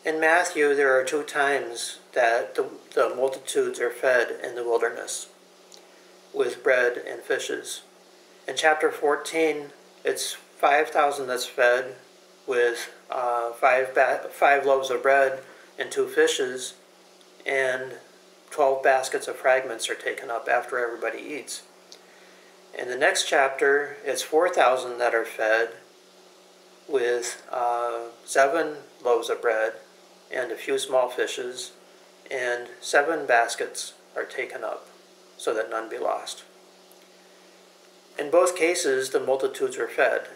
In Matthew, there are two times that the multitudes are fed in the wilderness with bread and fishes. In chapter 14, it's 5,000 that's fed with five loaves of bread and 2 fishes, and 12 baskets of fragments are taken up after everybody eats. In the next chapter, it's 4,000 that are fed with 7 loaves of bread and a few small fishes, and 7 baskets are taken up so that none be lost. In both cases, the multitudes were fed,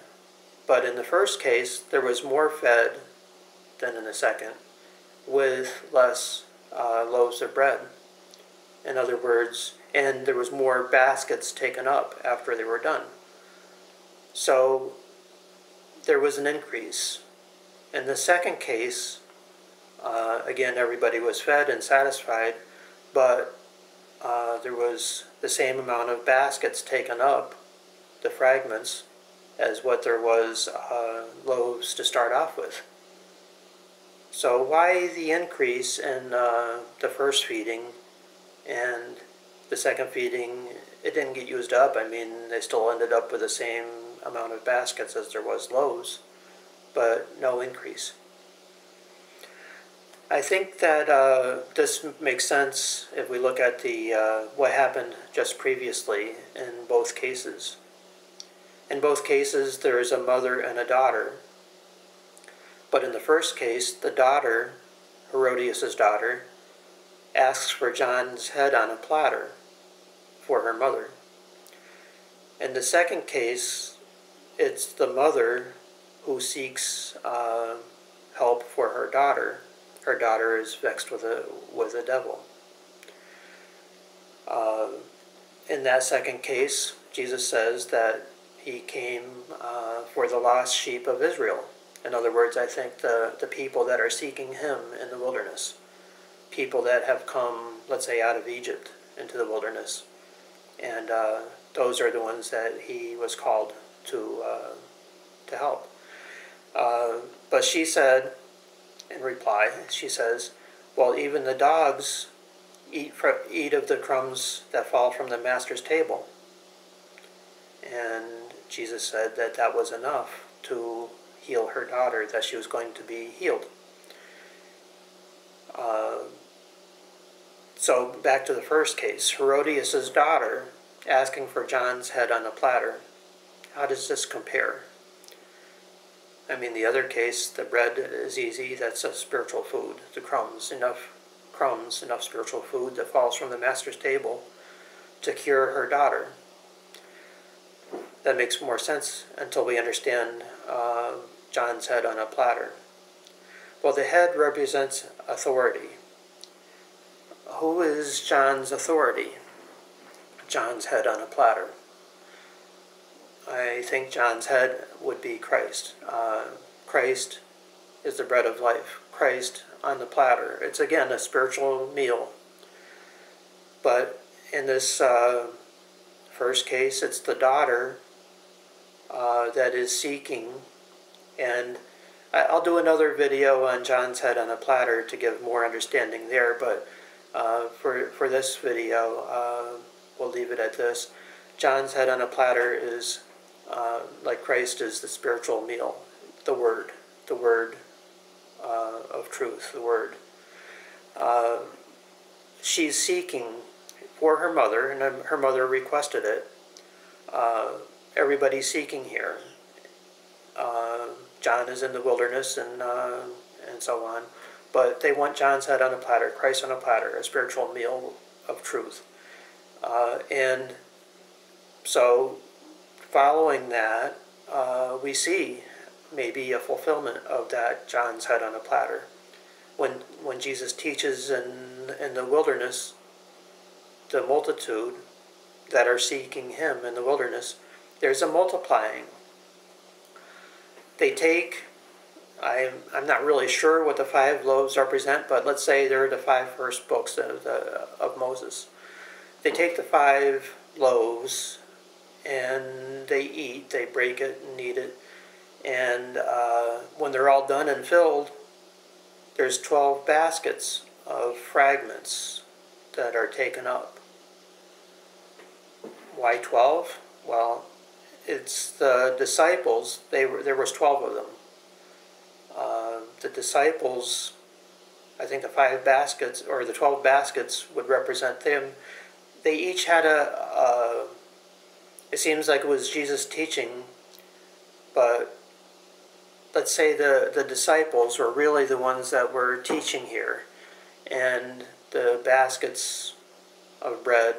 but in the first case, there was more fed than in the second, with less loaves of bread. In other words, and there was more baskets taken up after they were done. So there was an increase. In the second case, again, everybody was fed and satisfied, but there was the same amount of baskets taken up, the fragments, as what there was loaves to start off with. So why the increase in the first feeding, and the second feeding, it didn't get used up? I mean, they still ended up with the same amount of baskets as there was loaves, but no increase. I think that this makes sense if we look at the what happened just previously in both cases. In both cases, there is a mother and a daughter. But in the first case, the daughter, Herodias' daughter, asks for John's head on a platter for her mother. In the second case, it's the mother who seeks help for her daughter. Her daughter is vexed with a devil. In that second case, Jesus says that he came for the lost sheep of Israel. In other words, I think the people that are seeking him in the wilderness, people that have come, let's say, out of Egypt into the wilderness, and those are the ones that he was called to help. But she said, in reply, she says, well, even the dogs eat of the crumbs that fall from the master's table. And Jesus said that that was enough to heal her daughter, that she was going to be healed. So back to the first case, Herodias' daughter asking for John's head on a platter. How does this compare? I mean, the other case, the bread is easy, that's a spiritual food. The crumbs, enough spiritual food that falls from the master's table to cure her daughter. That makes more sense until we understand John's head on a platter. Well, the head represents authority. Who is John's authority? John's head on a platter. I think John's head would be Christ. Christ is the bread of life. Christ on the platter. It's, again, a spiritual meal. But in this first case, it's the daughter that is seeking. And I'll do another video on John's head on a platter to give more understanding there, but for this video, we'll leave it at this. John's head on a platter is, like Christ is the spiritual meal, the Word of truth, the Word. She's seeking for her mother, and her mother requested it. Everybody's seeking here. John is in the wilderness and so on. But they want John's head on a platter, Christ on a platter, a spiritual meal of truth. And so following that, we see maybe a fulfillment of that John's head on a platter. When Jesus teaches in the wilderness, the multitude that are seeking him in the wilderness, there's a multiplying. They take, I'm not really sure what the 5 loaves represent, but let's say they're the 5 first books of Moses. They take the 5 loaves and they eat, they break it and eat it, and when they're all done and filled, there's 12 baskets of fragments that are taken up. Why 12? Well, it's the disciples. There was 12 of them. The disciples, I think the 5 baskets, or the 12 baskets would represent them. They each had it seems like it was Jesus teaching, but let's say the disciples were really the ones that were teaching here. And the baskets of bread,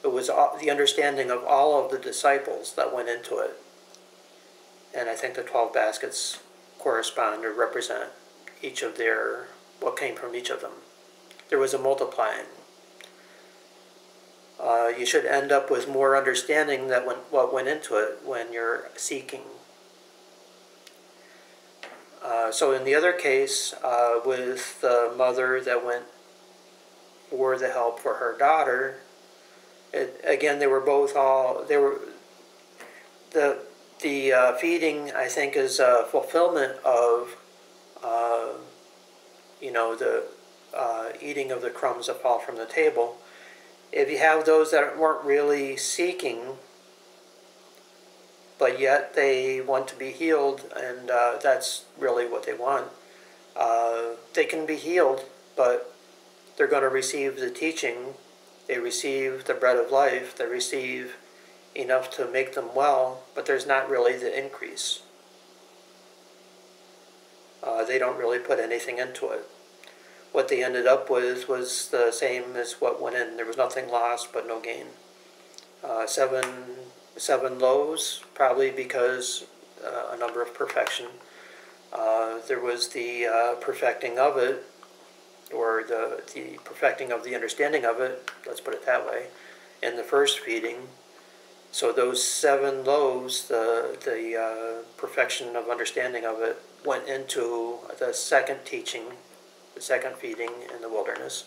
it was the understanding of all of the disciples that went into it. And I think the 12 baskets correspond or represent each of what came from each of them. There was a multiplying. You should end up with more understanding that what went into it when you're seeking. So in the other case, with the mother that went for the help for her daughter, again, they were the feeding, I think, is a fulfillment of the eating of the crumbs that fall from the table. If you have those that weren't really seeking, but yet they want to be healed, and that's really what they want, they can be healed, but they're going to receive the teaching. They receive the bread of life. They receive enough to make them well, but there's not really the increase. They don't really put anything into it. What they ended up with was the same as what went in. There was nothing lost, but no gain. Seven loaves, probably because a number of perfection. There was the perfecting of it, or the perfecting of the understanding of it, let's put it that way, in the first feeding. So those 7 loaves, the perfection of understanding of it, went into the second teaching, the second feeding in the wilderness.